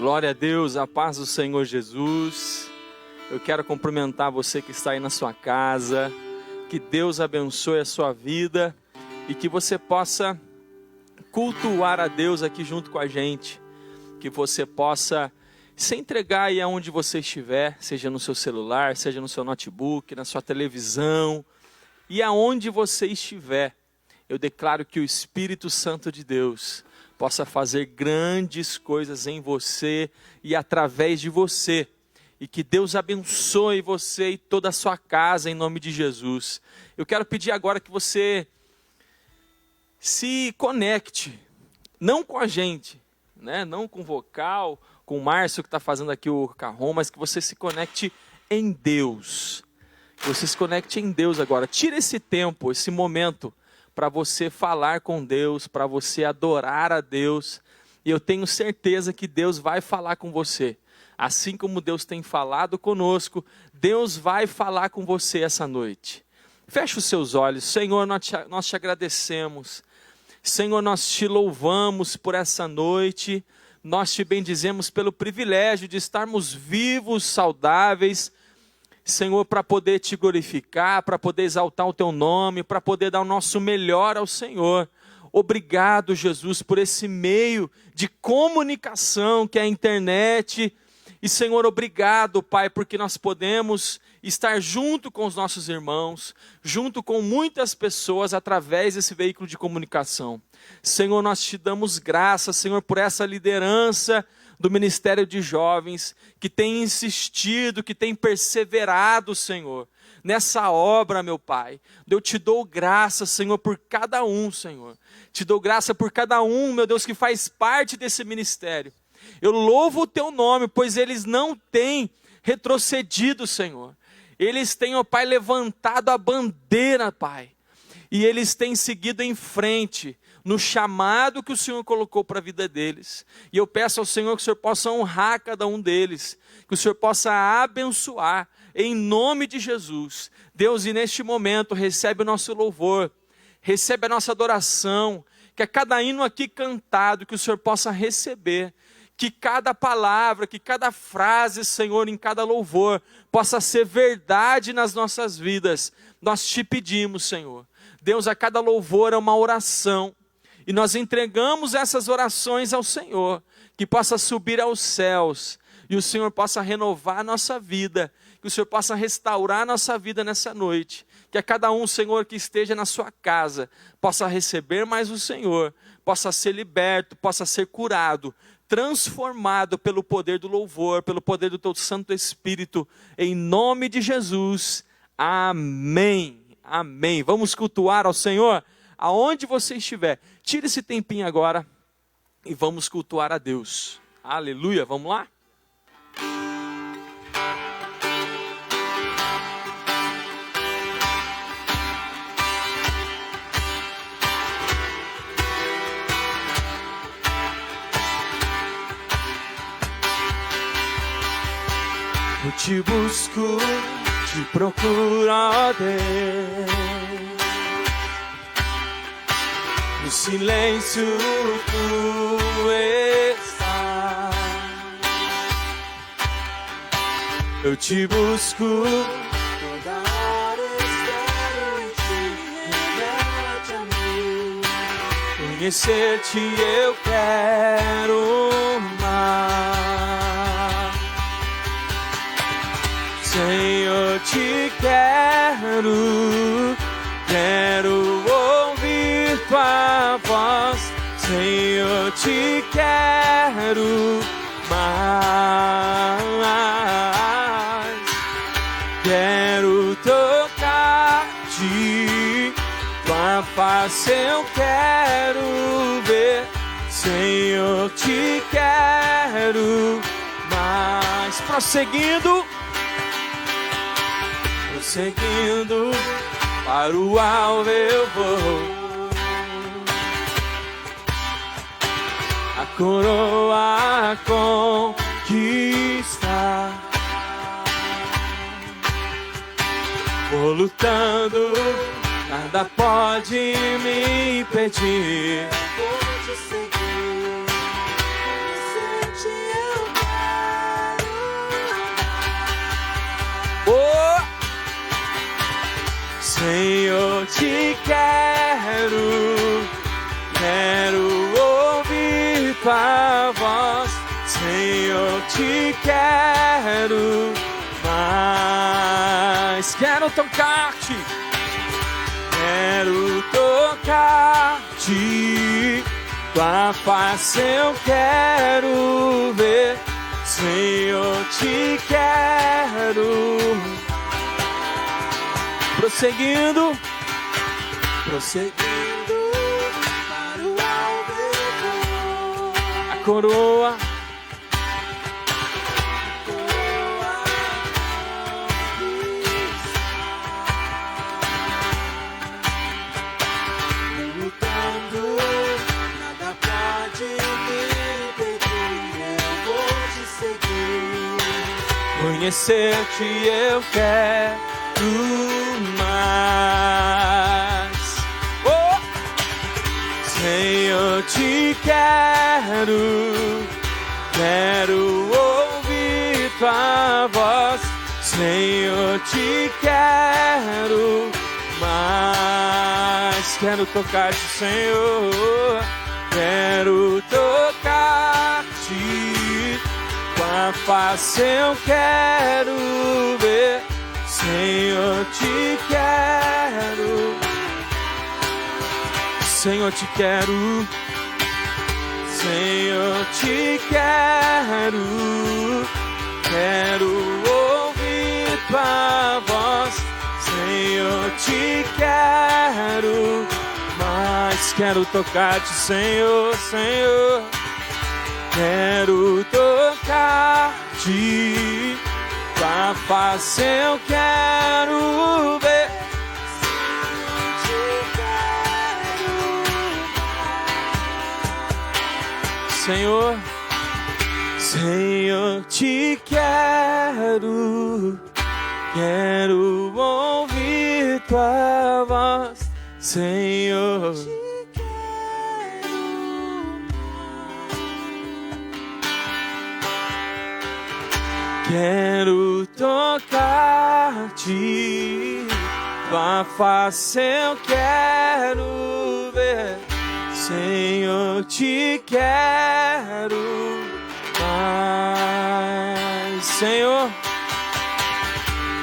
Glória a Deus, a paz do Senhor Jesus. Eu quero cumprimentar você que está aí na sua casa. Que Deus abençoe a sua vida e que você possa cultuar a Deus aqui junto com a gente. Que você possa se entregar aí aonde você estiver, seja no seu celular, seja no seu notebook, na sua televisão. E aonde você estiver, eu declaro que o Espírito Santo de Deus possa fazer grandes coisas em você e através de você. E que Deus abençoe você e toda a sua casa em nome de Jesus. Eu quero pedir agora que você se conecte, não com a gente, né? Não com o vocal, com o Márcio que está fazendo aqui o carrom, mas que você se conecte em Deus. Que você se conecte em Deus agora. Tira esse tempo, esse momento, para você falar com Deus, para você adorar a Deus. E eu tenho certeza que Deus vai falar com você. Assim como Deus tem falado conosco, Deus vai falar com você essa noite. Feche os seus olhos. Senhor, nós te agradecemos. Senhor, nós te louvamos por essa noite. Nós te bendizemos pelo privilégio de estarmos vivos, saudáveis. Senhor, para poder te glorificar, para poder exaltar o teu nome, para poder dar o nosso melhor ao Senhor. Obrigado, Jesus, por esse meio de comunicação que é a internet. E Senhor, obrigado, Pai, porque nós podemos estar junto com os nossos irmãos, junto com muitas pessoas através desse veículo de comunicação. Senhor, nós te damos graças, Senhor, por essa liderança do Ministério de Jovens, que tem insistido, que tem perseverado, Senhor, nessa obra, meu Pai. Eu te dou graça, Senhor, por cada um, Senhor. Te dou graça por cada um, meu Deus, que faz parte desse ministério. Eu louvo o teu nome, pois eles não têm retrocedido, Senhor. Eles têm, ó Pai, levantado a bandeira, Pai. E eles têm seguido em frente no chamado que o Senhor colocou para a vida deles. E eu peço ao Senhor que o Senhor possa honrar cada um deles, que o Senhor possa abençoar, em nome de Jesus. Deus, e neste momento, recebe o nosso louvor, recebe a nossa adoração, que a cada hino aqui cantado, que o Senhor possa receber, que cada palavra, que cada frase, Senhor, em cada louvor, possa ser verdade nas nossas vidas. Nós te pedimos, Senhor. Deus, a cada louvor é uma oração. E nós entregamos essas orações ao Senhor, que possa subir aos céus, e o Senhor possa renovar a nossa vida, que o Senhor possa restaurar a nossa vida nessa noite, que a cada um, Senhor, que esteja na sua casa, possa receber mais o Senhor, possa ser liberto, possa ser curado, transformado pelo poder do louvor, pelo poder do teu Santo Espírito, em nome de Jesus, amém, amém. Vamos cultuar ao Senhor, aonde você estiver. Tire esse tempinho agora, e vamos cultuar a Deus, aleluia, vamos lá? Eu te busco, te procuro, ó Deus. No silêncio tu estás. Eu te busco, toda hora espero em ti, revela-te a mim. Conhecer-te eu quero mais. Senhor, te quero ouvir tua voz. Senhor, te quero mais. Quero tocar-te, tua face eu quero ver. Senhor, te quero mais. Prosseguindo, para o alvo eu vou. A coroa conquistar. Vou lutando, nada pode me impedir. Vou te seguir, conhecer-te eu quero. te quero, quero ouvir tua voz. Senhor, te quero mais. Quero tocar-te, quero tocar-te. Tua face eu quero ver. Senhor, te quero. Prosseguindo para o alvo. A coroa. Conhecer-te eu quero mais. Oh! Senhor, te quero, quero ouvir tua voz. Senhor, te quero mais. Quero tocar-te, Senhor, quero tocar-te. Tua face eu quero ver. Senhor, te quero. Senhor, te quero. Senhor, te quero. Quero ouvir tua voz. Senhor, te quero. Mas quero tocar-te, Senhor, Senhor. Quero tocar-te, tua face eu quero ver. Senhor, Senhor, te quero, quero ouvir tua voz, Senhor. Quero tocar-te, tua face eu quero ver. Senhor, te quero mais. Senhor,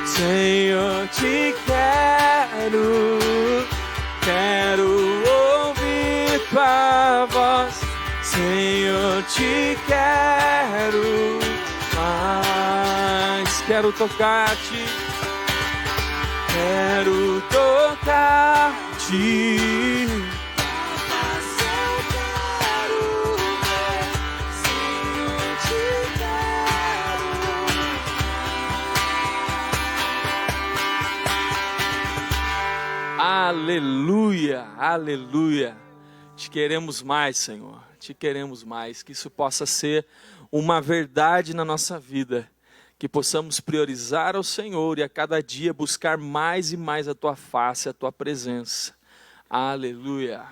Senhor, te quero, quero ouvir tua voz. Senhor, te quero mais. Quero tocar-te, quero tocar-te. Aleluia, aleluia. Te queremos mais, Senhor. Te queremos mais. Que isso possa ser uma verdade na nossa vida. Que possamos priorizar ao Senhor e a cada dia buscar mais e mais a Tua face, a Tua presença. Aleluia.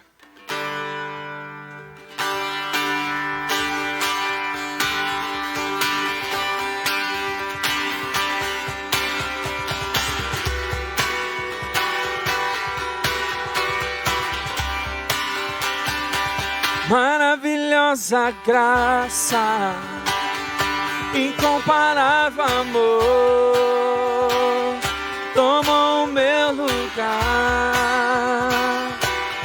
Maravilhosa graça, incomparável amor, tomou o meu lugar,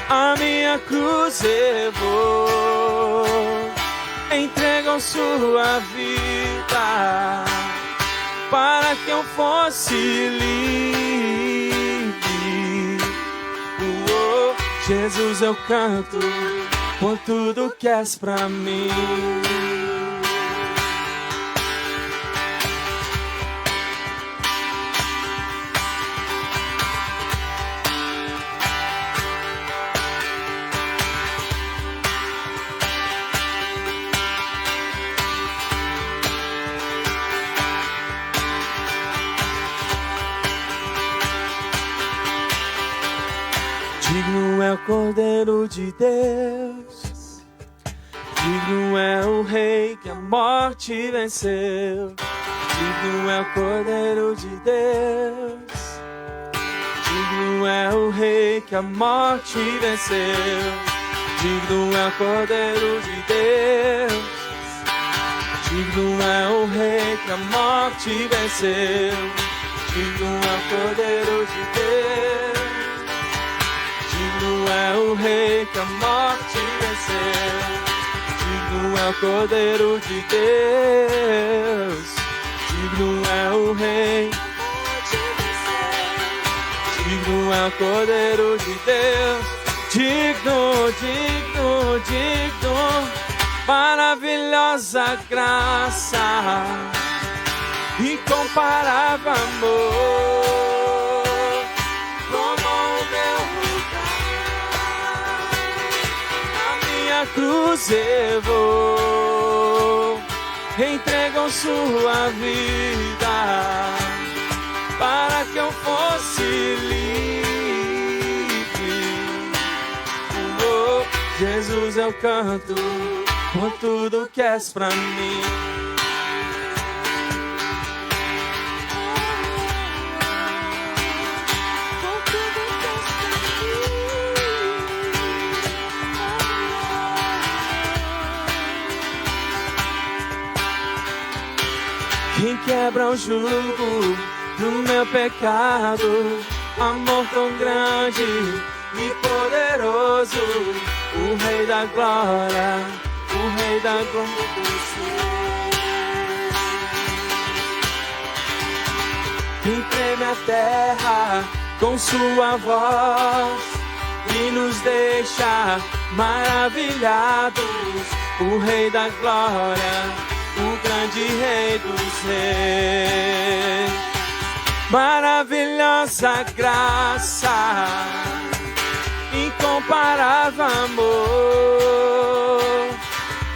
a minha cruz levou, entregou sua vida, para que eu fosse livre. Oh, Jesus, eu canto por tudo que és pra mim. Digno é o Cordeiro de Deus, digno é o Rei que a morte venceu. Digno é o Cordeiro de Deus, digno é o Rei que a morte venceu. Digno é o Cordeiro de Deus. Digno é o Rei que a morte venceu. Digno é o Cordeiro de Deus. Digno é o Rei que a morte venceu. Digno é o Cordeiro de Deus. Digno é o Rei. Digno é o Cordeiro de Deus. Digno, digno, digno. Maravilhosa graça, incomparável amor, tomou o meu lugar, a minha cruz levou, entregou sua vida, para que eu fosse livre. Oh, Jesus, eu canto por tudo que és pra mim. Quem quebra o jugo do meu pecado, amor tão grande e poderoso, o Rei da glória, o Rei da glória do céu. Quem treme a terra com sua voz e nos deixa maravilhados, o Rei da glória, o grande Rei dos reis. Maravilhosa graça, incomparável amor,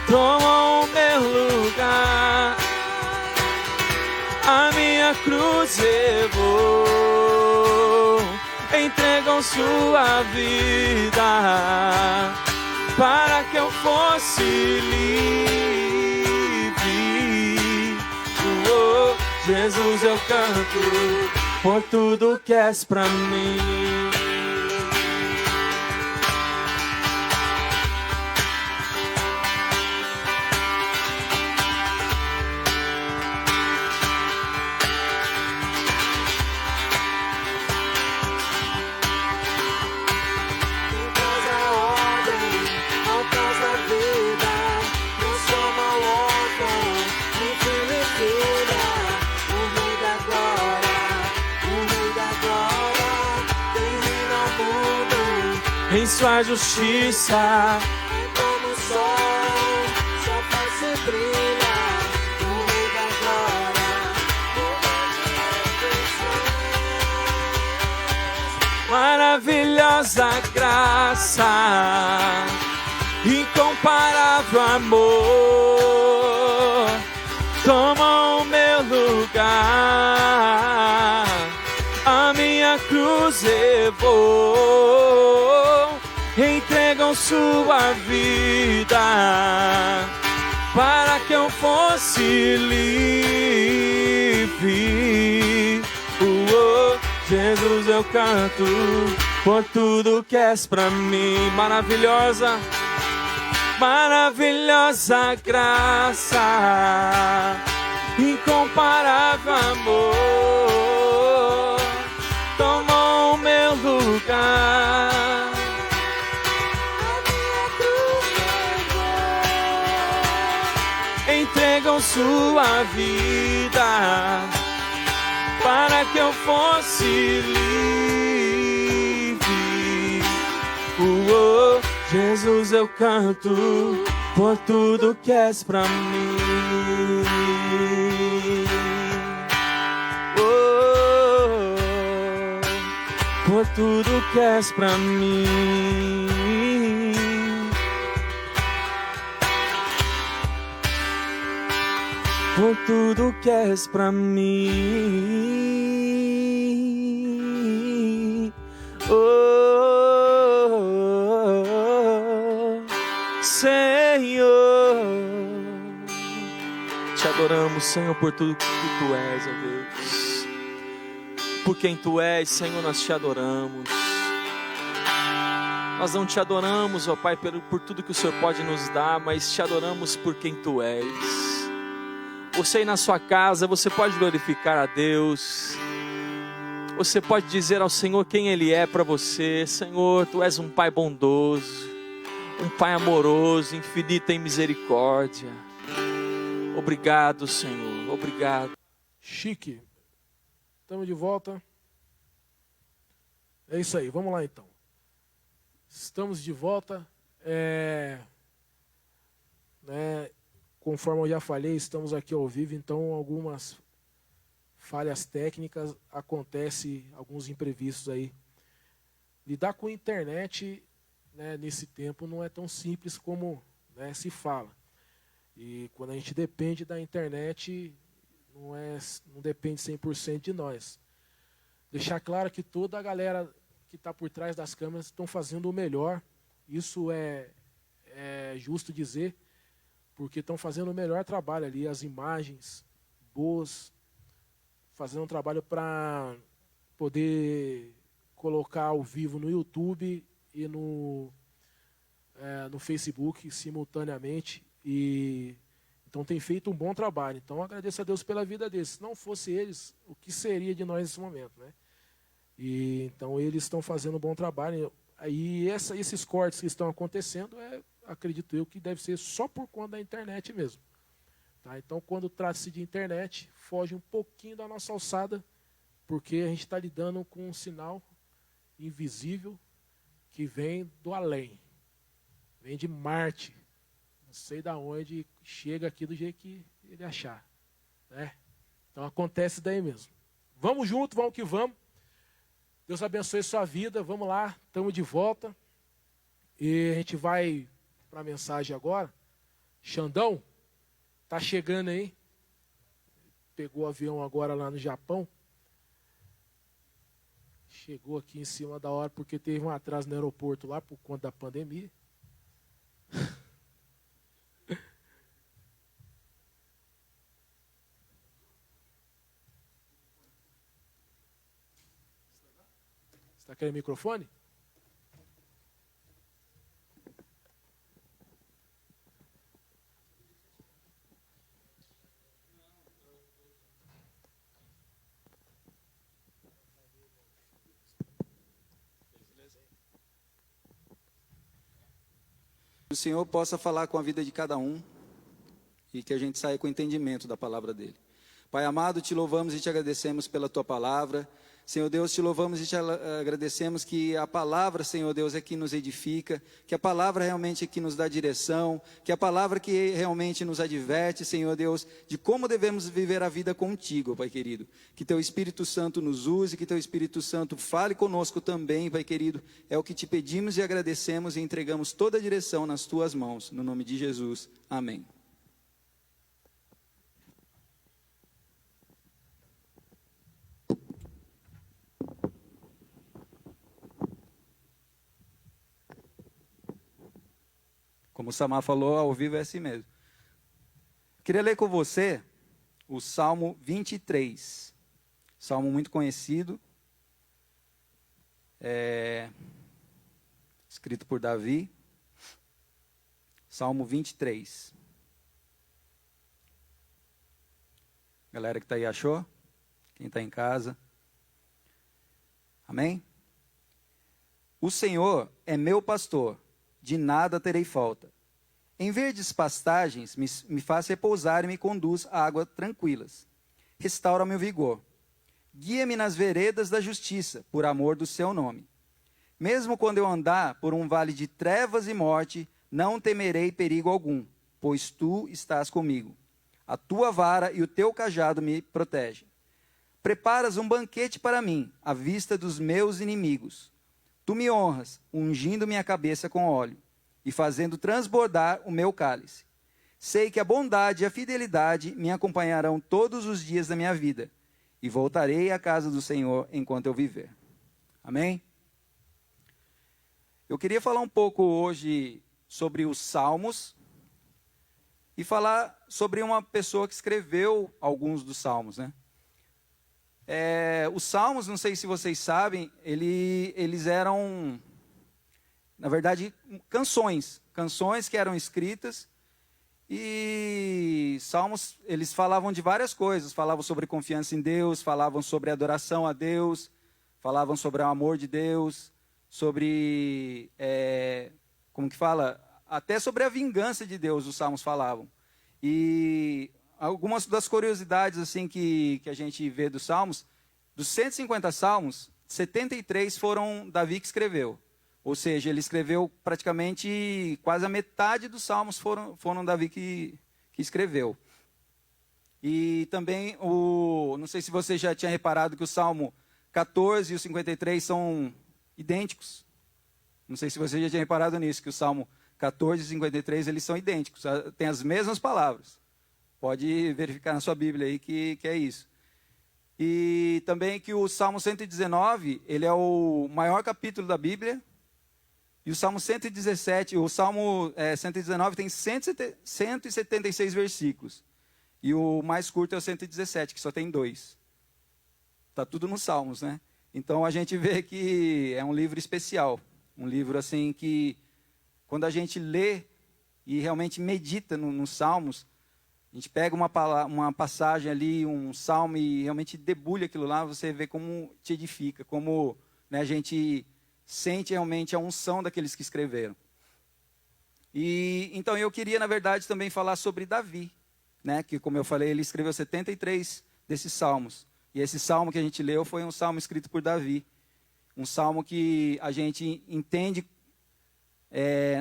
tomou o meu lugar, a minha cruz levou, entregou sua vida, para que eu fosse livre. Oh, Jesus, eu canto por tudo que és pra mim. Em sua justiça, como o sol, sua face brilha, o Rei da glória, o maravilhosa graça, incomparável amor, toma o meu lugar, a minha cruz levou, entregam sua vida, para que eu fosse livre. Oh, Jesus, eu canto por tudo que és pra mim. Maravilhosa, maravilhosa graça, incomparável amor, tomou o meu lugar. Entregam sua vida, para que eu fosse livre. Oh, Jesus, eu canto por tudo que és pra mim. Oh, por tudo que és pra mim. Por tudo que és pra mim. Oh, Senhor, te adoramos, Senhor, por tudo que tu és, ó Deus. Por quem tu és, Senhor, nós te adoramos. Nós não te adoramos, ó Pai, por tudo que o Senhor pode nos dar, mas te adoramos por quem Tu és. Você aí na sua casa, você pode glorificar a Deus. Você pode dizer ao Senhor quem Ele é para você. Senhor, Tu és um Pai bondoso, um Pai amoroso, infinito em misericórdia. Obrigado, Senhor, obrigado. Chique. Estamos de volta. É isso aí, vamos lá então. Estamos de volta. Conforme eu já falei, estamos aqui ao vivo, então algumas falhas técnicas acontecem, alguns imprevistos aí. Lidar com a internet, né, nesse tempo não é tão simples como, né, se fala. E quando a gente depende da internet, não depende 100% de nós. Deixar claro que toda a galera que está por trás das câmeras estão fazendo o melhor. Isso é justo dizer, porque estão fazendo o melhor trabalho ali, as imagens boas, fazendo um trabalho para poder colocar ao vivo no YouTube e no Facebook simultaneamente. Então tem feito um bom trabalho. Então agradeço a Deus pela vida deles. Se não fosse eles, o que seria de nós nesse momento, né? Então eles estão fazendo um bom trabalho. Aí esses cortes que estão acontecendo, acredito eu que deve ser só por conta da internet mesmo. Tá? Então quando trata-se de internet, foge um pouquinho da nossa alçada, porque a gente está lidando com um sinal invisível que vem do além. Vem de Marte. Não sei de onde, chega aqui do jeito que ele achar. Né? Então acontece daí mesmo. Vamos junto, vamos que vamos. Deus abençoe sua vida. Vamos lá, estamos de volta. E a gente vai para a mensagem agora. Xandão, tá chegando aí. Pegou o avião agora lá no Japão. Chegou aqui em cima da hora porque teve um atraso no aeroporto lá por conta da pandemia. Você está querendo microfone? Que o Senhor possa falar com a vida de cada um e que a gente saia com o entendimento da palavra dele. Pai amado, te louvamos e te agradecemos pela tua palavra. Senhor Deus, te louvamos e te agradecemos que a palavra, Senhor Deus, é que nos edifica, que a palavra realmente é que nos dá direção, que a palavra que realmente nos adverte, Senhor Deus, de como devemos viver a vida contigo, Pai querido. Que teu Espírito Santo nos use, que teu Espírito Santo fale conosco também, Pai querido. É o que te pedimos e agradecemos e entregamos toda a direção nas tuas mãos. No nome de Jesus. Amém. Como o Samar falou, ao vivo é assim mesmo. Queria ler com você o Salmo 23. Salmo muito conhecido. Escrito por Davi. Salmo 23. Galera que está aí achou? Quem está em casa? Amém? O Senhor é meu pastor, de nada terei falta. Em verdes pastagens me faz repousar e me conduz a águas tranquilas. Restaura meu vigor. Guia-me nas veredas da justiça, por amor do seu nome. Mesmo quando eu andar por um vale de trevas e morte, não temerei perigo algum, pois tu estás comigo. A tua vara e o teu cajado me protegem. Preparas um banquete para mim, à vista dos meus inimigos. Tu me honras, ungindo minha cabeça com óleo e fazendo transbordar o meu cálice. Sei que a bondade e a fidelidade me acompanharão todos os dias da minha vida, e voltarei à casa do Senhor enquanto eu viver. Amém? Eu queria falar um pouco hoje sobre os Salmos e falar sobre uma pessoa que escreveu alguns dos Salmos, né? Os Salmos, não sei se vocês sabem, eles eram na verdade, canções que eram escritas. E salmos, eles falavam de várias coisas, falavam sobre confiança em Deus, falavam sobre adoração a Deus, falavam sobre o amor de Deus, sobre, como que fala? Até sobre a vingança de Deus os salmos falavam. E algumas das curiosidades assim que a gente vê dos salmos, dos 150 salmos, 73 foram Davi que escreveu. Ou seja, ele escreveu praticamente quase a metade dos salmos foram Davi que escreveu. E também, não sei se você já tinha reparado que o Salmo 14 e o 53 são idênticos. Não sei se você já tinha reparado nisso, que o Salmo 14 e 53 eles são idênticos, tem as mesmas palavras. Pode verificar na sua Bíblia aí que é isso. E também que o Salmo 119, ele é o maior capítulo da Bíblia. E o Salmo 117, o Salmo 119 tem 176 versículos. E o mais curto é o 117, que só tem 2. Está tudo nos Salmos, né? Então a gente vê que é um livro especial. Um livro assim que, quando a gente lê e realmente medita nos Salmos, a gente pega uma passagem ali, um salmo e realmente debulha aquilo lá, você vê como te edifica, como, né, a gente sente realmente a unção daqueles que escreveram. E então eu queria, na verdade, também falar sobre Davi, né, que, como eu falei, ele escreveu 73 desses salmos. E esse salmo que a gente leu foi um salmo escrito por Davi. Um salmo que a gente entende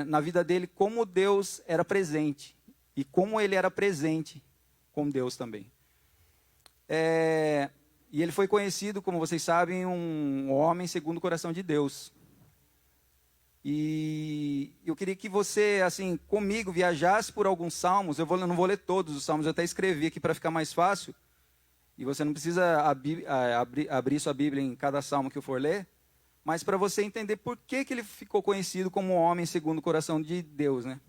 na vida dele como Deus era presente. E como ele era presente com Deus também. E ele foi conhecido, como vocês sabem, um homem segundo o coração de Deus. E eu queria que você, assim, comigo, viajasse por alguns salmos. Eu não vou ler todos os salmos, eu até escrevi aqui para ficar mais fácil. E você não precisa abrir sua Bíblia em cada salmo que eu for ler. Mas para você entender por que ele ficou conhecido como um homem segundo o coração de Deus, né?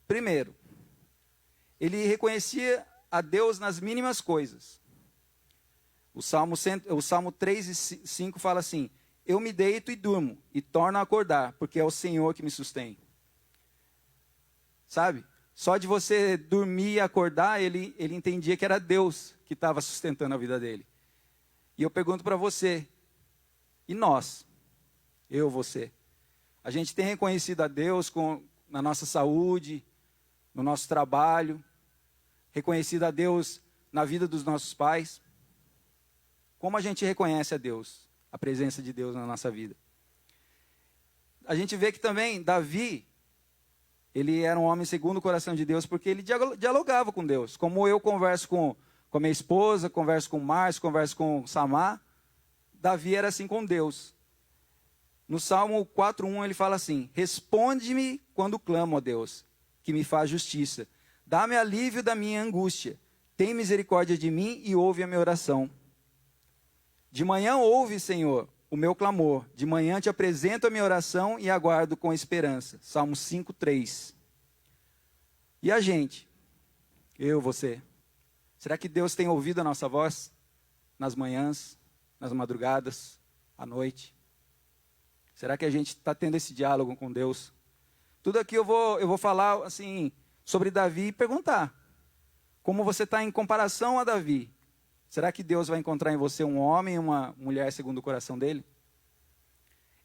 Primeiro, ele reconhecia a Deus nas mínimas coisas. O Salmo 3 e 5 fala assim: eu me deito e durmo, e torno a acordar, porque é o Senhor que me sustém. Sabe? Só de você dormir e acordar, ele entendia que era Deus que estava sustentando a vida dele. E eu pergunto para você, e nós? Eu, você? A gente tem reconhecido a Deus na nossa saúde, no nosso trabalho, reconhecido a Deus na vida dos nossos pais? Como a gente reconhece a Deus, a presença de Deus na nossa vida? A gente vê que também Davi, ele era um homem segundo o coração de Deus, porque ele dialogava com Deus. Como eu converso com a minha esposa, converso com o Márcio, converso com o Samar, Davi era assim com Deus. No Salmo 4:1 ele fala assim: responde-me quando clamo a Deus, que me faz justiça. Dá-me alívio da minha angústia. Tem misericórdia de mim e ouve a minha oração. De manhã ouve, Senhor, o meu clamor. De manhã te apresento a minha oração e aguardo com esperança. Salmo 5:3. E a gente? Eu, você? Será que Deus tem ouvido a nossa voz? Nas manhãs, nas madrugadas, à noite? Será que a gente está tendo esse diálogo com Deus? Tudo aqui eu vou falar assim sobre Davi e perguntar: como você está em comparação a Davi? Será que Deus vai encontrar em você um homem e uma mulher segundo o coração dele?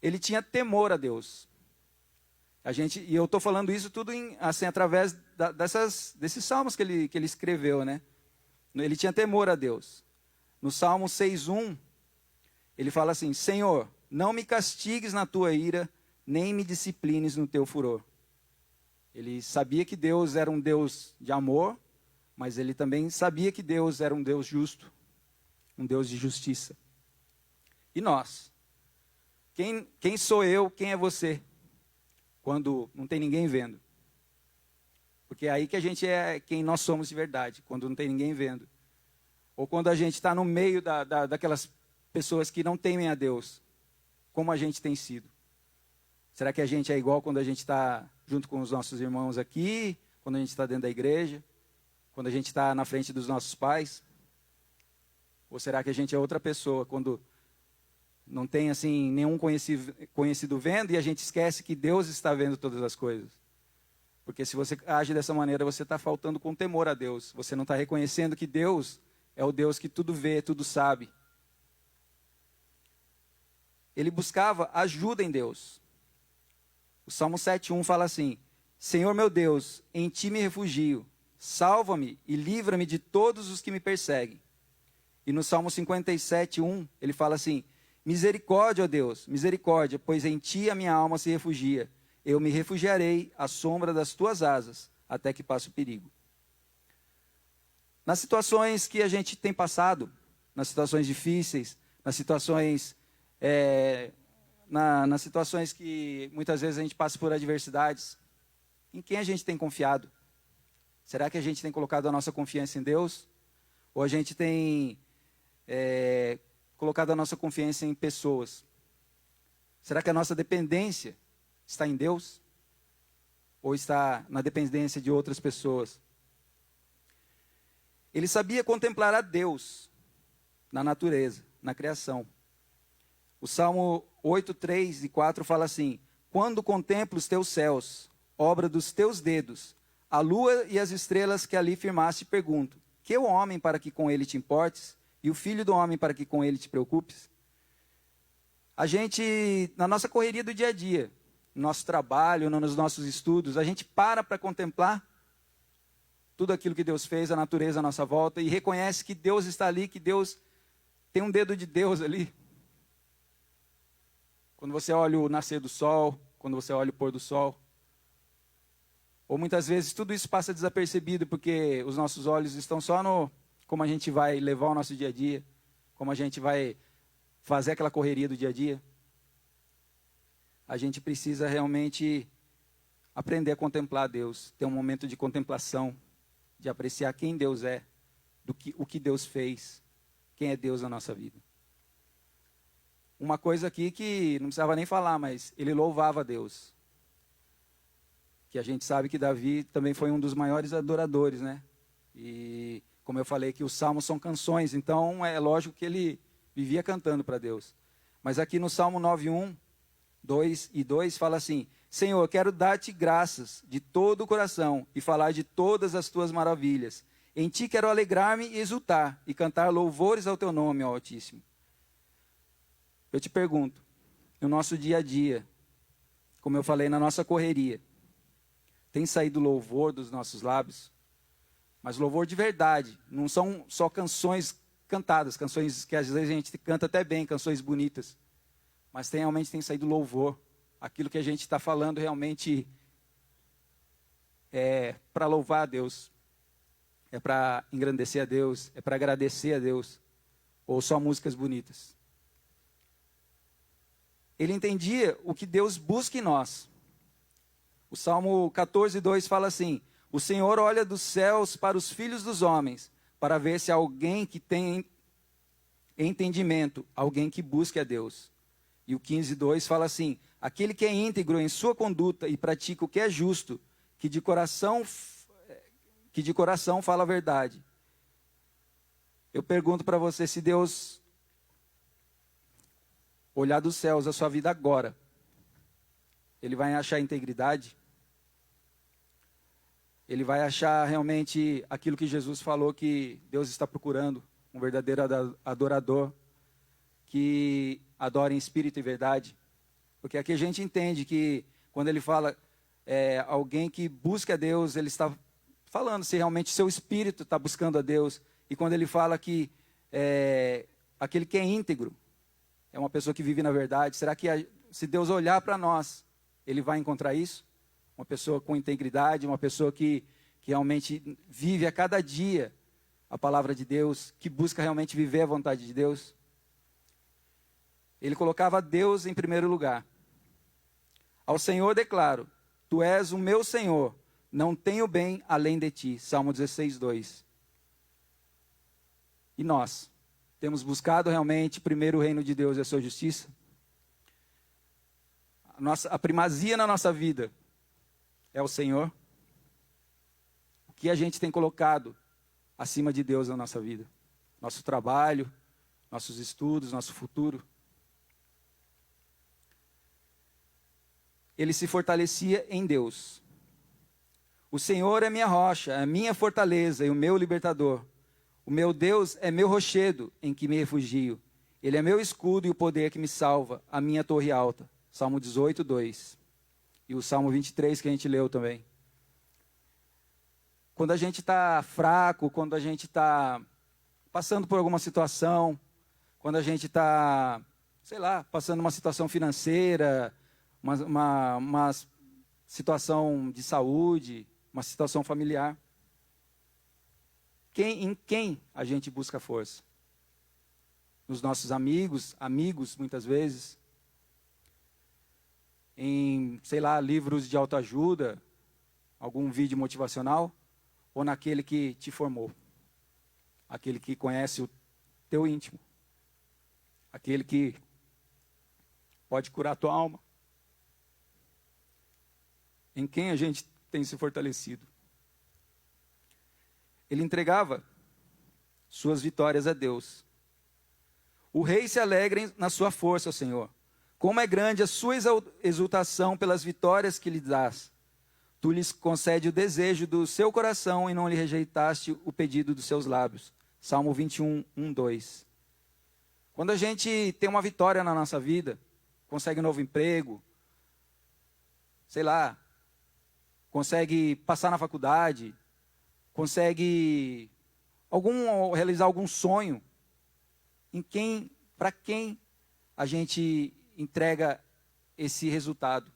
Ele tinha temor a Deus. E eu estou falando isso tudo assim, através desses salmos que ele escreveu, né? Ele tinha temor a Deus. No Salmo 6:1, ele fala assim: Senhor, não me castigues na tua ira, nem me disciplines no teu furor. Ele sabia que Deus era um Deus de amor, mas ele também sabia que Deus era um Deus justo, um Deus de justiça. E nós? Quem sou eu, quem é você? Quando não tem ninguém vendo. Porque é aí que a gente é quem nós somos de verdade, quando não tem ninguém vendo. Ou quando a gente está no meio daquelas pessoas que não temem a Deus, como a gente tem sido. Será que a gente é igual quando a gente está junto com os nossos irmãos aqui, quando a gente está dentro da igreja, quando a gente está na frente dos nossos pais? Ou será que a gente é outra pessoa quando não tem assim nenhum conhecido vendo, e a gente esquece que Deus está vendo todas as coisas. Porque se você age dessa maneira, você está faltando com temor a Deus. Você não está reconhecendo que Deus é o Deus que tudo vê, tudo sabe. Ele buscava ajuda em Deus. O Salmo 7:1 fala assim: Senhor meu Deus, em ti me refugio, salva-me e livra-me de todos os que me perseguem. E no Salmo 57:1 ele fala assim: misericórdia, ó Deus, misericórdia, pois em ti a minha alma se refugia. Eu me refugiarei à sombra das tuas asas, até que passe o perigo. Nas situações que a gente tem passado, nas situações difíceis, nas situações nas situações que muitas vezes a gente passa por adversidades, em quem a gente tem confiado? Será que a gente tem colocado a nossa confiança em Deus? Ou a gente tem colocado a nossa confiança em pessoas? Será que a nossa dependência está em Deus? Ou está na dependência de outras pessoas? Ele sabia contemplar a Deus na natureza, na criação. O Salmo 8, 3 e 4 fala assim: quando contemplo os teus céus, obra dos teus dedos, a lua e as estrelas que ali firmaste, pergunto: que o homem para que com ele te importes, e o filho do homem para que com ele te preocupes? A gente, na nossa correria do dia a dia, no nosso trabalho, nos nossos estudos, a gente para contemplar tudo aquilo que Deus fez, a natureza à nossa volta, e reconhece que Deus está ali, que Deus tem um dedo de Deus ali. Quando você olha o nascer do sol, quando você olha o pôr do sol. Ou muitas vezes tudo isso passa desapercebido, porque os nossos olhos estão só no como a gente vai levar o nosso dia a dia, como a gente vai fazer aquela correria do dia a dia. A gente precisa realmente aprender a contemplar Deus, ter um momento de contemplação, de apreciar quem Deus é, o que Deus fez, quem é Deus na nossa vida. Uma coisa aqui que não precisava nem falar, mas ele louvava a Deus. Que a gente sabe que Davi também foi um dos maiores adoradores, né? E como eu falei que os salmos são canções, então é lógico que ele vivia cantando para Deus. Mas aqui no Salmo 9:1, 2 e 2 fala assim: Senhor, quero dar-te graças de todo o coração e falar de todas as tuas maravilhas. Em ti quero alegrar-me e exultar e cantar louvores ao teu nome, ó Altíssimo. Eu te pergunto, no nosso dia a dia, como eu falei, na nossa correria, tem saído louvor dos nossos lábios? Mas louvor de verdade, não são só canções cantadas, canções que às vezes a gente canta até bem, canções bonitas, mas realmente tem saído louvor. Aquilo que a gente está falando realmente é para louvar a Deus, é para engrandecer a Deus, é para agradecer a Deus, ou só músicas bonitas. Ele entendia o que Deus busca em nós. O Salmo 14:2 fala assim: o Senhor olha dos céus para os filhos dos homens, para ver se há alguém que tem entendimento, alguém que busque a Deus. E o 15:2 fala assim: aquele que é íntegro em sua conduta e pratica o que é justo, que de coração fala a verdade. Eu pergunto para você, se Deus olhar dos céus a sua vida agora, Ele vai achar integridade? Ele vai achar realmente aquilo que Jesus falou que Deus está procurando, um verdadeiro adorador, que adora em espírito e verdade? Porque aqui a gente entende que quando ele fala alguém que busca a Deus, ele está falando se realmente seu espírito está buscando a Deus. E quando ele fala que aquele que é íntegro, é uma pessoa que vive na verdade, será que se Deus olhar para nós, Ele vai encontrar isso? Uma pessoa com integridade, uma pessoa que realmente vive a cada dia a palavra de Deus, que busca realmente viver a vontade de Deus? Ele colocava Deus em primeiro lugar. Ao Senhor declaro: Tu és o meu Senhor, não tenho bem além de ti. Salmo 16:2. E nós temos buscado realmente primeiro o reino de Deus e a sua justiça? A primazia na nossa vida é o Senhor? O que a gente tem colocado acima de Deus na nossa vida? Nosso trabalho, nossos estudos, nosso futuro? ele se fortalecia em Deus. O Senhor é minha rocha, a minha fortaleza e o meu libertador. O meu Deus é meu rochedo em que me refugio. Ele é meu escudo e o poder que me salva, a minha torre alta. Salmo 18, 2. E o Salmo 23 que a gente leu também. Quando a gente está fraco, quando a gente está passando por alguma situação, quando a gente está, sei lá, passando uma situação financeira, uma situação de saúde, uma situação familiar, em quem a gente busca força? Nos nossos amigos muitas vezes, em, sei lá, livros de autoajuda, algum vídeo motivacional, ou naquele que te formou, aquele que conhece o teu íntimo, aquele que pode curar a tua alma. Em quem a gente tem se fortalecido? Ele entregava suas vitórias a Deus. O rei se alegra na sua força, Senhor. Como é grande a sua exultação pelas vitórias que lhe dás. Tu lhes concede o desejo do seu coração e não lhe rejeitaste o pedido dos seus lábios. Salmo 21, 1, 2. Quando a gente tem uma vitória na nossa vida, consegue um novo emprego, sei lá, consegue passar na faculdade, consegue realizar algum sonho, para quem a gente entrega esse resultado?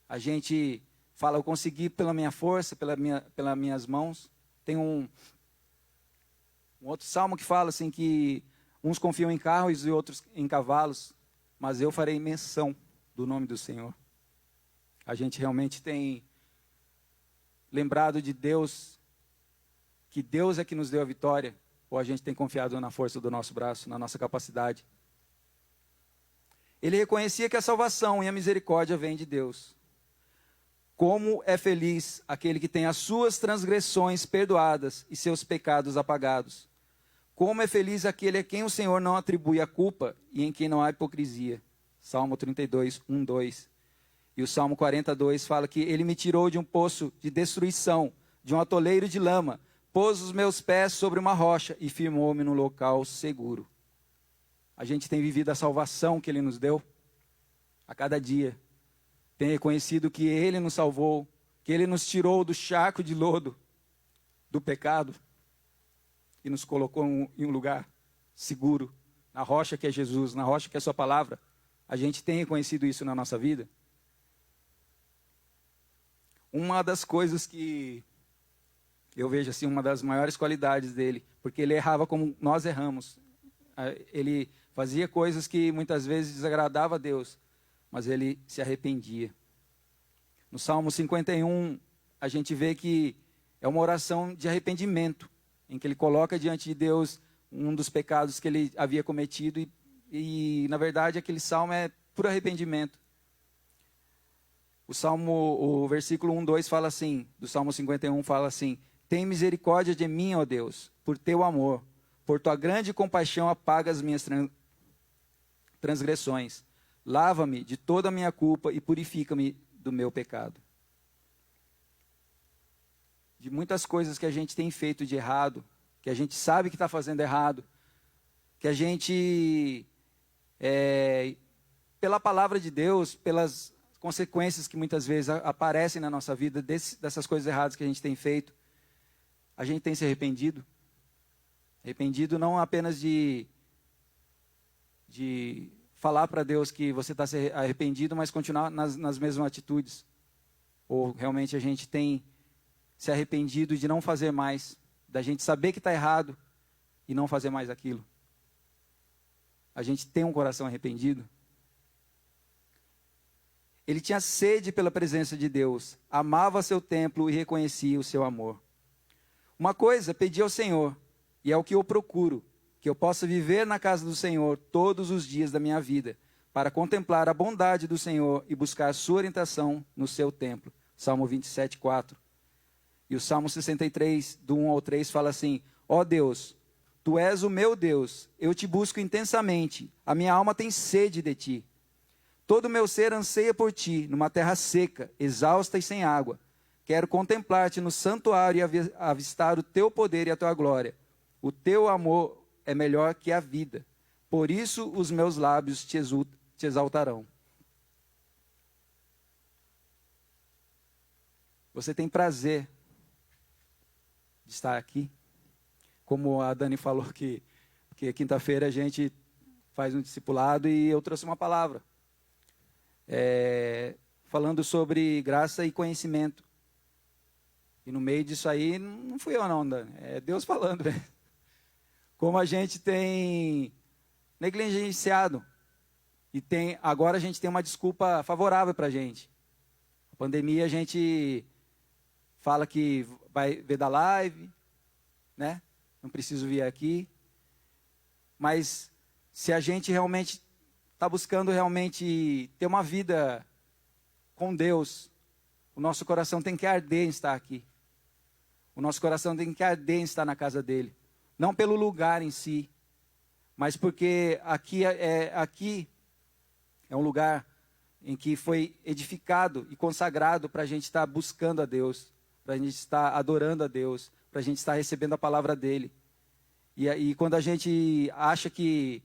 A gente fala, eu consegui pela minha força, pelas minhas mãos. Tem um outro salmo que fala assim que uns confiam em carros e outros em cavalos, mas eu farei menção do nome do Senhor. A gente realmente tem lembrado de Deus, que Deus é que nos deu a vitória, ou a gente tem confiado na força do nosso braço, na nossa capacidade? Ele reconhecia que a salvação e a misericórdia vêm de Deus. Como é feliz aquele que tem as suas transgressões perdoadas e seus pecados apagados. Como é feliz aquele a quem o Senhor não atribui a culpa e em quem não há hipocrisia. Salmo 32, 1, 2. E o Salmo 42 fala que ele me tirou de um poço de destruição, de um atoleiro de lama, pôs os meus pés sobre uma rocha e firmou-me num local seguro. A gente tem vivido a salvação que ele nos deu a cada dia. Tem reconhecido que ele nos salvou, que ele nos tirou do charco de lodo, do pecado, e nos colocou em um lugar seguro, na rocha que é Jesus, na rocha que é sua palavra. A gente tem reconhecido isso na nossa vida? Uma das coisas que eu vejo assim, uma das maiores qualidades dele, porque ele errava como nós erramos. Ele fazia coisas que muitas vezes desagradavam a Deus, mas ele se arrependia. No Salmo 51, a gente vê que é uma oração de arrependimento, em que ele coloca diante de Deus um dos pecados que ele havia cometido e na verdade, aquele salmo é por arrependimento. O versículo 1, 2 fala assim, do Salmo 51 fala assim: tem misericórdia de mim, ó Deus, por teu amor, por tua grande compaixão apaga as minhas transgressões. Lava-me de toda a minha culpa e purifica-me do meu pecado. De muitas coisas que a gente tem feito de errado, que a gente sabe que está fazendo errado, que a gente, pela palavra de Deus, pelas consequências que muitas vezes aparecem na nossa vida, dessas coisas erradas que a gente tem feito, a gente tem se arrependido. Arrependido não apenas de falar para Deus que você está se arrependido, mas continuar nas mesmas atitudes. Ou realmente a gente tem se arrependido de não fazer mais, da gente saber que está errado e não fazer mais aquilo. A gente tem um coração arrependido. Ele tinha sede pela presença de Deus, amava seu templo e reconhecia o seu amor. Uma coisa pedi ao Senhor, e é o que eu procuro, que eu possa viver na casa do Senhor todos os dias da minha vida, para contemplar a bondade do Senhor e buscar a sua orientação no seu templo. Salmo 27, 4. E o Salmo 63, do 1 ao 3, fala assim: ó Deus, tu és o meu Deus, eu te busco intensamente, a minha alma tem sede de ti. Todo o meu ser anseia por ti, numa terra seca, exausta e sem água. Quero contemplar-te no santuário e avistar o teu poder e a tua glória. O teu amor é melhor que a vida. Por isso os meus lábios te exaltarão. Você tem prazer de estar aqui? Como a Dani falou que quinta-feira a gente faz um discipulado e eu trouxe uma palavra. Falando sobre graça e conhecimento. E no meio disso aí, não fui eu não, Dani. É Deus falando, né? Como a gente tem negligenciado. E agora a gente tem uma desculpa favorável para a gente. A pandemia a gente fala que vai ver da live, né? Não preciso vir aqui. Mas se a gente realmente está buscando realmente ter uma vida com Deus, o nosso coração tem que arder em estar aqui. O nosso coração tem que arder em estar na casa dele. Não pelo lugar em si, mas porque aqui é um lugar em que foi edificado e consagrado para a gente estar buscando a Deus, para a gente estar adorando a Deus, para a gente estar recebendo a palavra dele. E quando a gente acha que,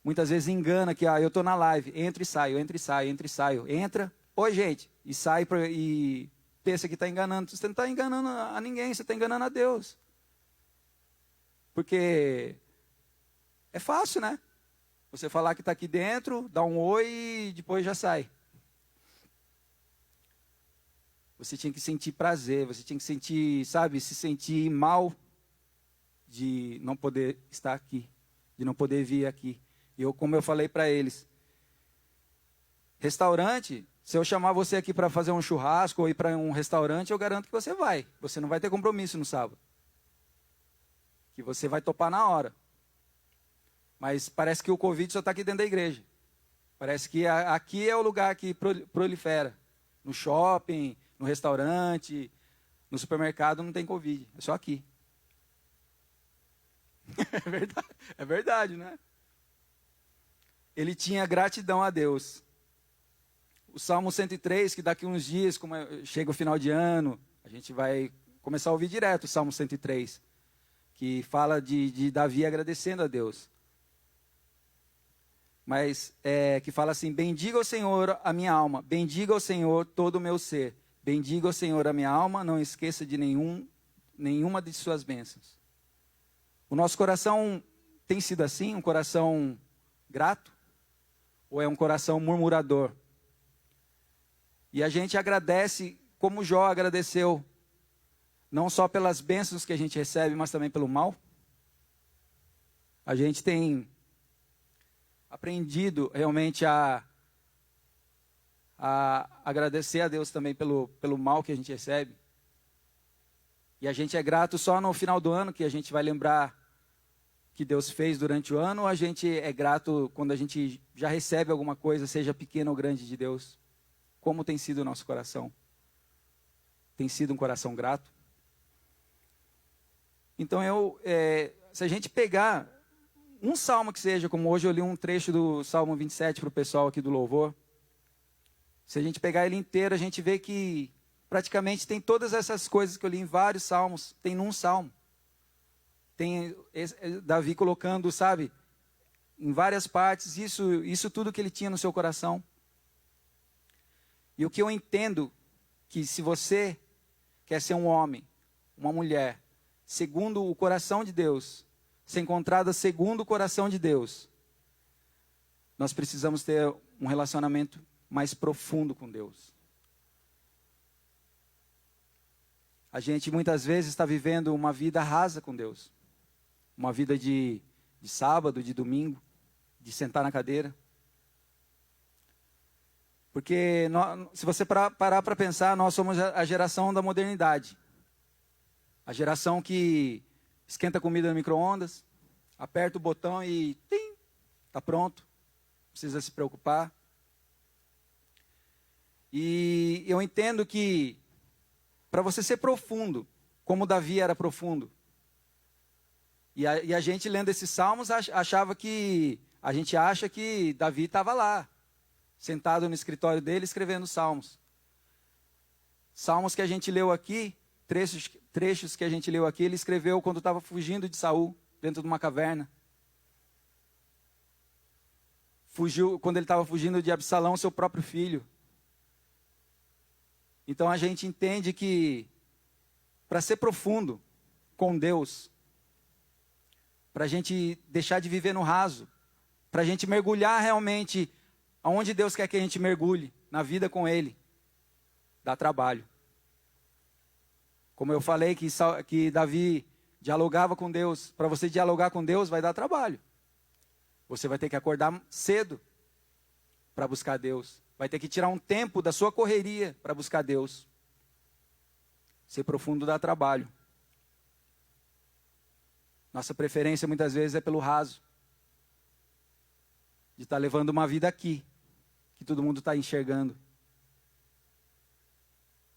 muitas vezes engana que eu estou na live, entro e saio, entra, oi gente, e sai e pensa que está enganando. Você não está enganando a ninguém, você está enganando a Deus. Porque é fácil, né? Você falar que está aqui dentro, dá um oi e depois já sai. Você tinha que sentir prazer, você tinha que sentir, sabe, se sentir mal de não poder estar aqui, de não poder vir aqui. E como eu falei para eles, restaurante, se eu chamar você aqui para fazer um churrasco ou ir para um restaurante, eu garanto que você vai. Você não vai ter compromisso no sábado. Que você vai topar na hora. Mas parece que o Covid só está aqui dentro da igreja. Parece que aqui é o lugar que prolifera. No shopping, no restaurante, no supermercado não tem Covid. É só aqui. É verdade, né? Ele tinha gratidão a Deus. O Salmo 103, que daqui uns dias, como chega o final de ano, a gente vai começar a ouvir direto o Salmo 103, que fala de Davi agradecendo a Deus. Mas que fala assim: bendiga o Senhor a minha alma, bendiga o Senhor todo o meu ser, bendiga o Senhor a minha alma, não esqueça de nenhuma de suas bênçãos. O nosso coração tem sido assim, um coração grato? Ou é um coração murmurador? E a gente agradece, como Jó agradeceu, não só pelas bênçãos que a gente recebe, mas também pelo mal. A gente tem aprendido realmente a agradecer a Deus também pelo mal que a gente recebe. E a gente é grato só no final do ano, que a gente vai lembrar que Deus fez durante o ano, ou a gente é grato quando a gente já recebe alguma coisa, seja pequena ou grande, de Deus? Como tem sido o nosso coração? Tem sido um coração grato? Então se a gente pegar um salmo que seja, como hoje eu li um trecho do Salmo 27 para o pessoal aqui do Louvor, se a gente pegar ele inteiro, a gente vê que praticamente tem todas essas coisas que eu li em vários salmos, tem num salmo. Tem Davi colocando, sabe, em várias partes, isso tudo que ele tinha no seu coração. E o que eu entendo, que se você quer ser um homem, uma mulher, segundo o coração de Deus, ser encontrada segundo o coração de Deus, nós precisamos ter um relacionamento mais profundo com Deus. A gente muitas vezes está vivendo uma vida rasa com Deus. Uma vida de sábado, de domingo, de sentar na cadeira. Porque se você parar para pensar, nós somos a geração da modernidade. A geração que esquenta comida no micro-ondas, aperta o botão e está pronto. Não precisa se preocupar. E eu entendo que para você ser profundo, como Davi era profundo, e a gente lendo esses salmos a gente acha que Davi estava lá, sentado no escritório dele, escrevendo salmos. Salmos que a gente leu aqui, trechos que a gente leu aqui, ele escreveu quando estava fugindo de Saul, dentro de uma caverna. Fugiu quando ele estava fugindo de Absalão, seu próprio filho. Então a gente entende que para ser profundo com Deus, para a gente deixar de viver no raso, para a gente mergulhar realmente aonde Deus quer que a gente mergulhe, na vida com Ele, dá trabalho. Como eu falei que Davi dialogava com Deus, para você dialogar com Deus vai dar trabalho. Você vai ter que acordar cedo para buscar Deus. Vai ter que tirar um tempo da sua correria para buscar Deus. Ser profundo dá trabalho. Nossa preferência muitas vezes é pelo raso. De estar levando uma vida aqui, que todo mundo está enxergando.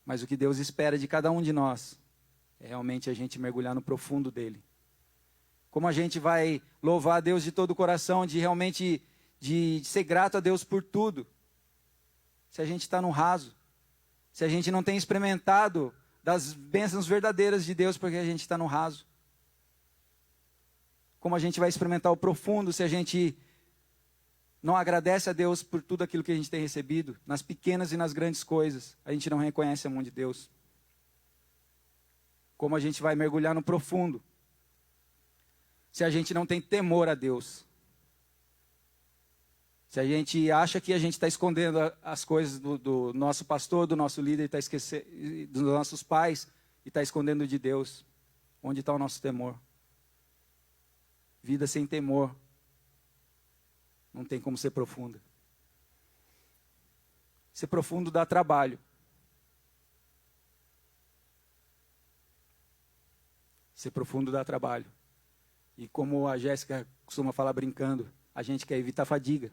Mas o que Deus espera de cada um de nós é realmente a gente mergulhar no profundo dele. Como a gente vai louvar a Deus de todo o coração, de realmente de ser grato a Deus por tudo, se a gente está no raso, se a gente não tem experimentado das bênçãos verdadeiras de Deus porque a gente está no raso. Como a gente vai experimentar o profundo se a gente não agradece a Deus por tudo aquilo que a gente tem recebido, nas pequenas e nas grandes coisas, a gente não reconhece a mão de Deus. Como a gente vai mergulhar no profundo se a gente não tem temor a Deus. Se a gente acha que a gente está escondendo as coisas do nosso pastor, do nosso líder, está esquecendo dos nossos pais e está escondendo de Deus. Onde está o nosso temor? Vida sem temor não tem como ser profunda. Ser profundo dá trabalho. Ser profundo dá trabalho. E como a Jéssica costuma falar brincando, a gente quer evitar fadiga.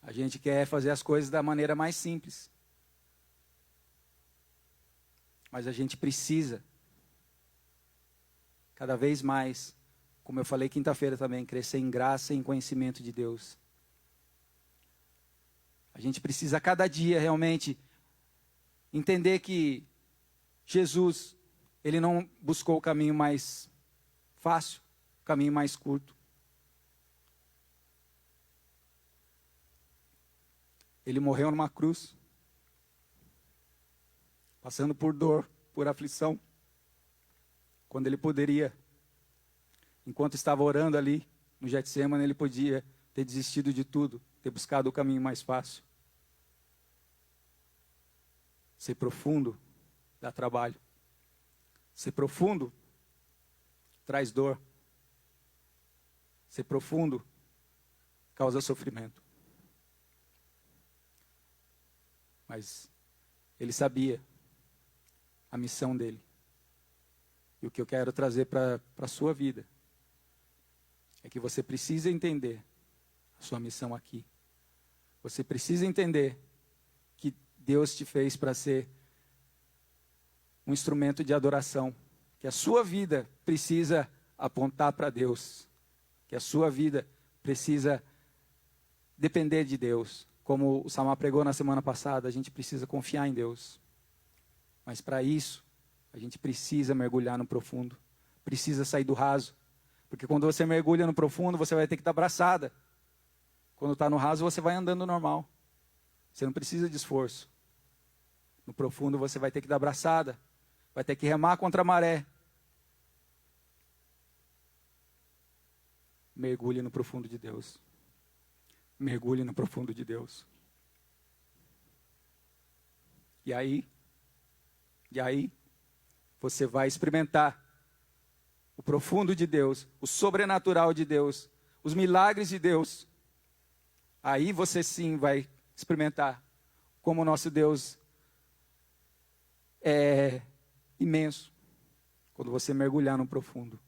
A gente quer fazer as coisas da maneira mais simples. Mas a gente precisa, cada vez mais, como eu falei quinta-feira também, crescer em graça e em conhecimento de Deus. A gente precisa a cada dia realmente entender que Jesus, Ele não buscou o caminho mais fácil, o caminho mais curto. Ele morreu numa cruz, passando por dor, por aflição, quando ele poderia, enquanto estava orando ali no Getsêmani, ele podia ter desistido de tudo, ter buscado o caminho mais fácil. Ser profundo dá trabalho. Ser profundo traz dor. Ser profundo causa sofrimento. Mas ele sabia a missão dele. E o que eu quero trazer para a sua vida é que você precisa entender a sua missão aqui. Você precisa entender que Deus te fez para ser um instrumento de adoração. Que a sua vida precisa apontar para Deus. Que a sua vida precisa depender de Deus. Como o Samar pregou na semana passada, a gente precisa confiar em Deus. Mas para isso, a gente precisa mergulhar no profundo. Precisa sair do raso. Porque quando você mergulha no profundo, você vai ter que estar abraçada. Quando está no raso, você vai andando normal. Você não precisa de esforço. No profundo, você vai ter que dar abraçada. Vai ter que remar contra a maré. Mergulhe no profundo de Deus. Mergulhe no profundo de Deus. E aí, você vai experimentar o profundo de Deus, o sobrenatural de Deus, os milagres de Deus. Aí você sim vai experimentar como o nosso Deus é imenso. Quando você mergulhar no profundo,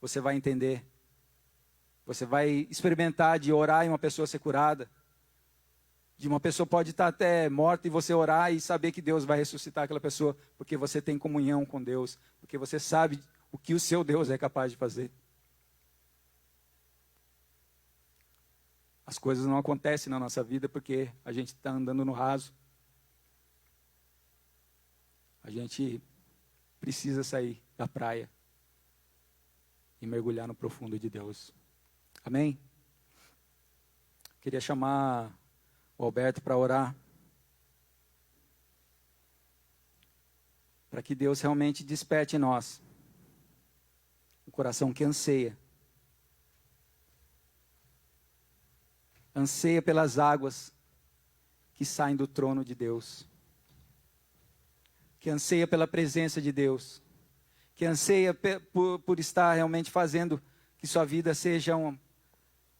você vai entender. Você vai experimentar de orar e uma pessoa ser curada. De uma pessoa pode estar até morta e você orar e saber que Deus vai ressuscitar aquela pessoa, porque você tem comunhão com Deus, porque você sabe o que o seu Deus é capaz de fazer. As coisas não acontecem na nossa vida porque a gente está andando no raso. A gente precisa sair da praia e mergulhar no profundo de Deus. Amém? Queria chamar o Alberto para orar. Para que Deus realmente desperte em nós um coração que anseia. Anseia pelas águas que saem do trono de Deus. Que anseia pela presença de Deus. Que anseia por estar realmente fazendo que sua vida seja um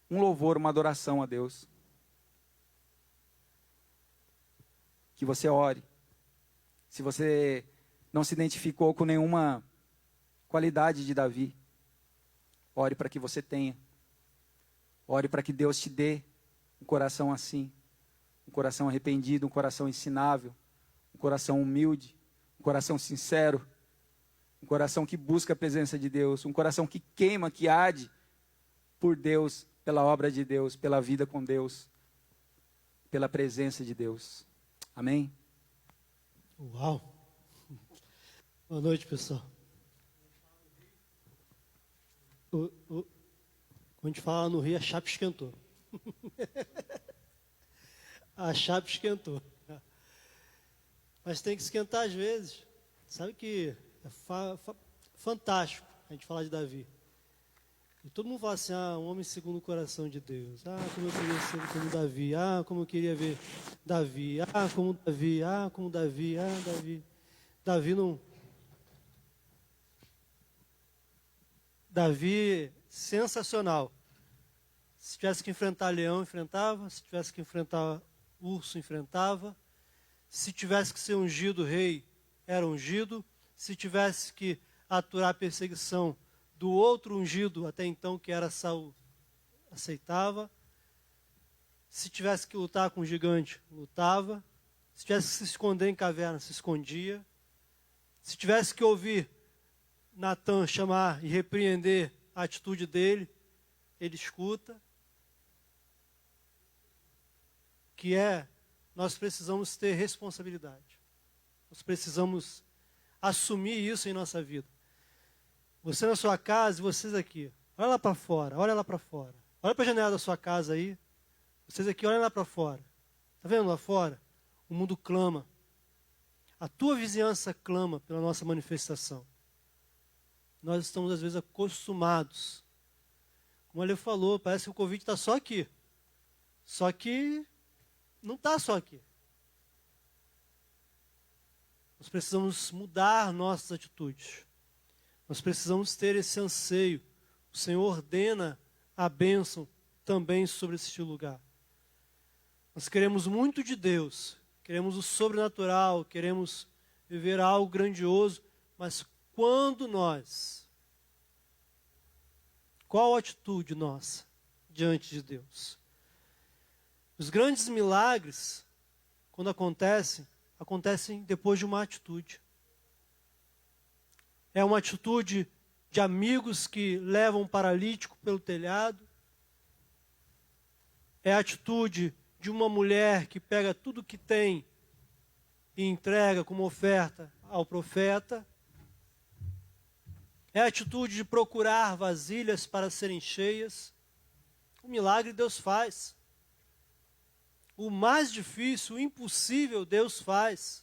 louvor, uma adoração a Deus. Que você ore. Se você não se identificou com nenhuma qualidade de Davi, ore para que você tenha. Ore para que Deus te dê um coração assim, um coração arrependido, um coração ensinável, um coração humilde, um coração sincero, um coração que busca a presença de Deus, um coração que queima, que arde por Deus, pela obra de Deus, pela vida com Deus, pela presença de Deus. Amém? Uau! Boa noite, pessoal. Quando a gente fala no Rio, a chapa esquentou. A chapa esquentou. Mas tem que esquentar às vezes. Sabe que é fantástico a gente falar de Davi. E todo mundo fala assim, um homem segundo o coração de Deus. Como eu queria ser como Davi. Como eu queria ver Davi. Como Davi. Como Davi. Davi. Davi não... Davi, sensacional. Se tivesse que enfrentar leão, enfrentava. Se tivesse que enfrentar urso, enfrentava. Se tivesse que ser ungido rei, era ungido. Se tivesse que aturar a perseguição do outro ungido, até então, que era Saul, aceitava. Se tivesse que lutar com o gigante, lutava. Se tivesse que se esconder em caverna, se escondia. Se tivesse que ouvir Natan chamar e repreender a atitude dele, ele escuta. Nós precisamos ter responsabilidade. Nós precisamos assumir isso em nossa vida. Você na sua casa e vocês aqui. Olha lá para fora, olha lá para fora. Olha para a janela da sua casa aí. Vocês aqui, olhem lá para fora. Está vendo lá fora? O mundo clama. A tua vizinhança clama pela nossa manifestação. Nós estamos, às vezes, acostumados. Como ele falou, parece que o Covid está só aqui. Só que não está só aqui. Nós precisamos mudar nossas atitudes. Nós precisamos ter esse anseio. O Senhor ordena a bênção também sobre este lugar. Nós queremos muito de Deus. Queremos o sobrenatural. Queremos viver algo grandioso. Mas quando qual a atitude nossa diante de Deus? Os grandes milagres, quando acontecem depois de uma atitude. É uma atitude de amigos que levam um paralítico pelo telhado. É a atitude de uma mulher que pega tudo que tem e entrega como oferta ao profeta. É a atitude de procurar vasilhas para serem cheias. O milagre Deus faz. O mais difícil, o impossível, Deus faz.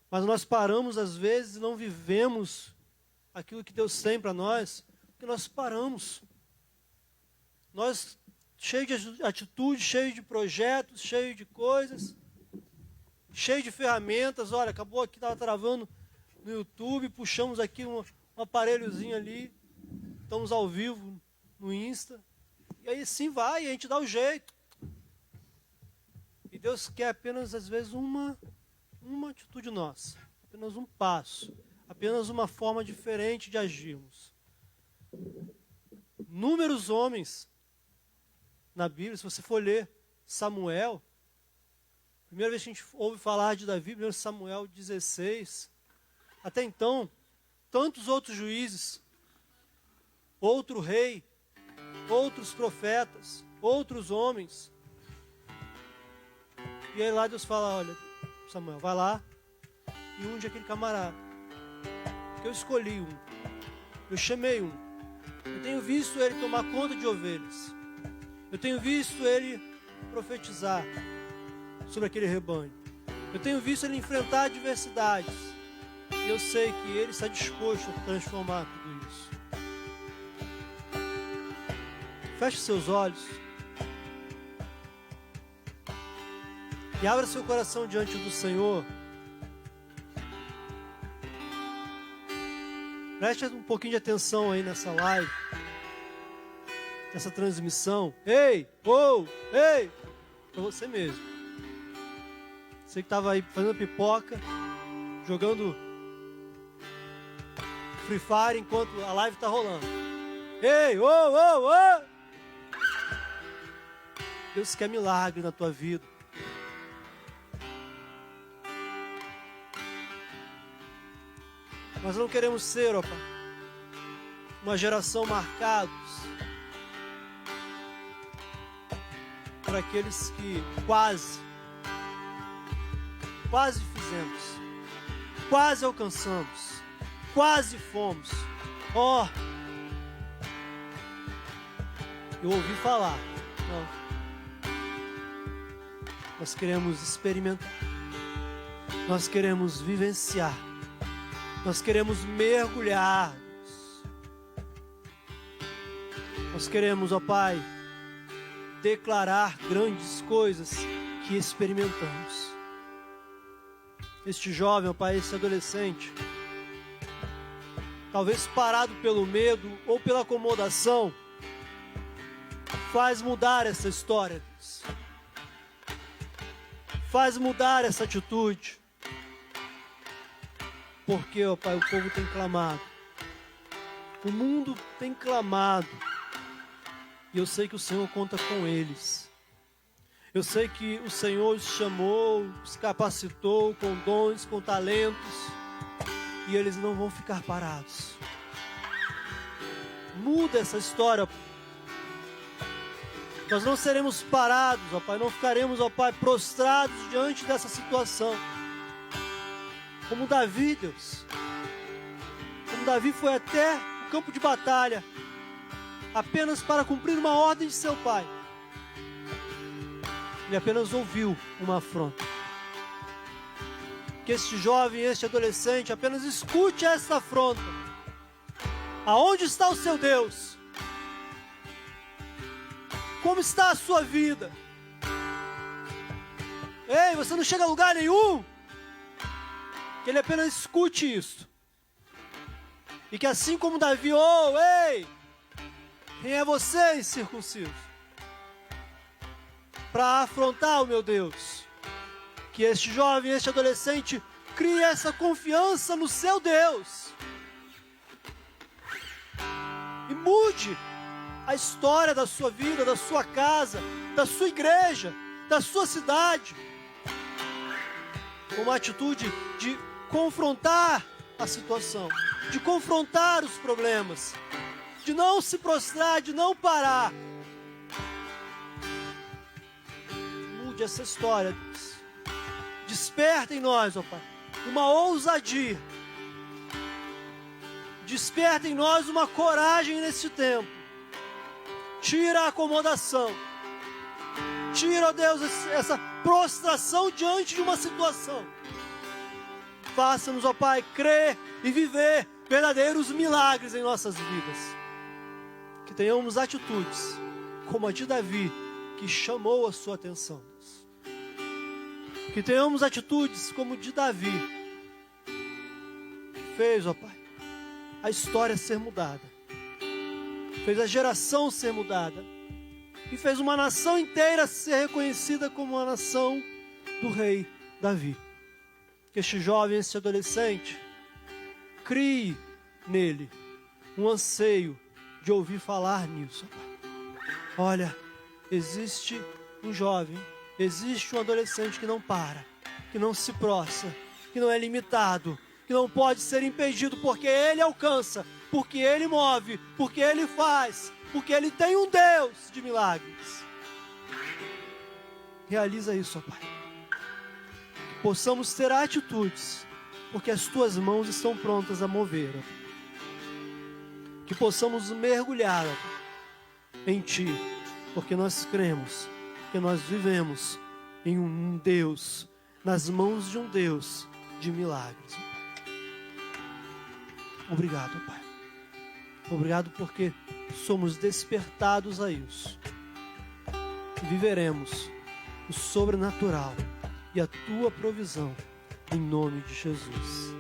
Mas nós paramos às vezes e não vivemos aquilo que Deus tem para nós, porque nós paramos. Nós, cheios de atitudes, cheios de projetos, cheios de coisas, cheios de ferramentas. Olha, acabou aqui, estava travando no YouTube, puxamos aqui um aparelhozinho ali, estamos ao vivo no Insta, e aí sim vai, a gente dá o jeito. E Deus quer apenas, às vezes, uma atitude nossa, apenas um passo, apenas uma forma diferente de agirmos. Inúmeros homens na Bíblia, se você for ler Samuel, primeira vez que a gente ouve falar de Davi, 1 Samuel 16, até então, tantos outros juízes, outro rei, outros profetas, outros homens. E aí lá Deus fala, olha, Samuel, vai lá e unge aquele camarada. Porque eu escolhi um, eu chamei um. Eu tenho visto ele tomar conta de ovelhas. Eu tenho visto ele profetizar sobre aquele rebanho. Eu tenho visto ele enfrentar adversidades. E eu sei que ele está disposto a transformar tudo isso. Feche seus olhos. E abra seu coração diante do Senhor. Preste um pouquinho de atenção aí nessa live, nessa transmissão. Ei, ei, para você mesmo. Você que estava aí fazendo pipoca, jogando Free Fire enquanto a live está rolando. Ei, Deus quer milagre na tua vida. Nós não queremos ser, ó Pai, uma geração marcados por aqueles que quase fizemos, quase alcançamos, quase fomos. Ó, eu ouvi falar. Não. Nós queremos experimentar. Nós queremos vivenciar. Nós queremos mergulhar. Nós queremos, ó Pai, declarar grandes coisas que experimentamos. Este jovem, ó Pai, esse adolescente, talvez parado pelo medo ou pela acomodação, faz mudar essa história, Deus. Faz mudar essa atitude. Porque, ó Pai, o povo tem clamado. O mundo tem clamado. E eu sei que o Senhor conta com eles. Eu sei que o Senhor os chamou, os capacitou com dons, com talentos. E eles não vão ficar parados. Muda essa história. Nós não seremos parados, ó Pai. Não ficaremos, ó Pai, prostrados diante dessa situação. Como Davi, Deus. Como Davi foi até o campo de batalha, apenas para cumprir uma ordem de seu pai. Ele apenas ouviu uma afronta. Que este jovem, este adolescente, apenas escute essa afronta. Aonde está o seu Deus? Como está a sua vida? Ei, você não chega a lugar nenhum. Que ele apenas escute isso. E que assim como Davi, ei, quem é você, incircunciso? Para afrontar o meu Deus. Que este jovem, este adolescente, crie essa confiança no seu Deus. E mude a história da sua vida, da sua casa, da sua igreja, da sua cidade. Com uma atitude de confrontar a situação, de confrontar os problemas, de não se prostrar, de não parar. Mude essa história, Deus. Desperta em nós, ó Pai, uma ousadia. Desperta em nós uma coragem nesse tempo. Tira a acomodação. Tira, ó Deus, essa prostração diante de uma situação. Faça-nos, ó Pai, crer e viver verdadeiros milagres em nossas vidas. Que tenhamos atitudes como a de Davi, que chamou a sua atenção. Que tenhamos atitudes como de Davi, que fez, ó Pai, a história ser mudada. Fez a geração ser mudada. E fez uma nação inteira ser reconhecida como a nação do rei Davi. Que este jovem, este adolescente, crie nele um anseio de ouvir falar nisso. Olha, existe um jovem, existe um adolescente que não para, que não se prostra, que não é limitado, que não pode ser impedido, porque Ele alcança, porque Ele move, porque Ele faz, porque Ele tem um Deus de milagres. Realiza isso, ó Pai. Que possamos ter atitudes, porque as Tuas mãos estão prontas a mover, ó. Que possamos mergulhar, ó, em Ti, porque nós cremos que nós vivemos em um Deus, nas mãos de um Deus de milagres. Obrigado, Pai. Obrigado porque somos despertados a isso. E viveremos o sobrenatural e a Tua provisão, em nome de Jesus.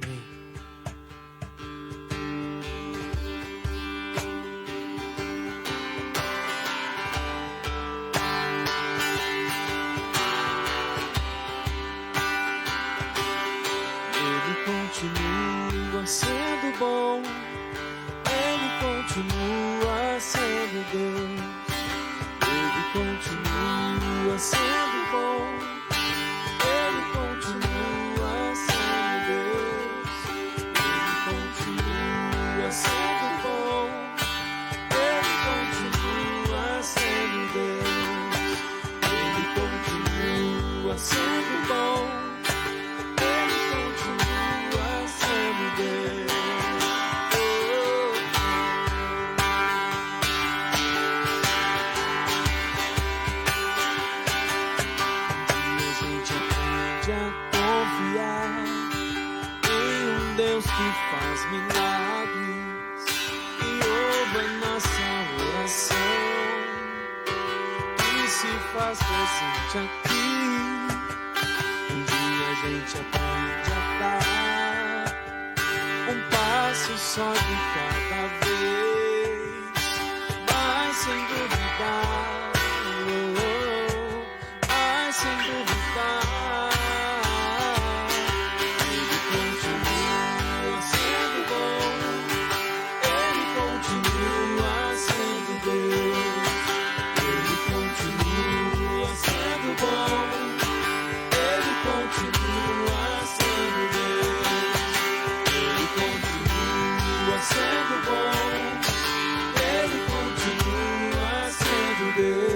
Amém. Continua sendo bom, Ele continua sendo Deus, Ele continua sendo bom, Ele continua sendo Deus, Ele continua sendo bom, Ele continua sendo Deus, Ele continua sendo bom. Que faz milagres e ouve a nossa oração e se faz presente aqui. Um dia a gente aprende a dar um passo só de cada vez, mas sem duvidar, mas sem duvidar. Sendo bom, Ele continua sendo Deus.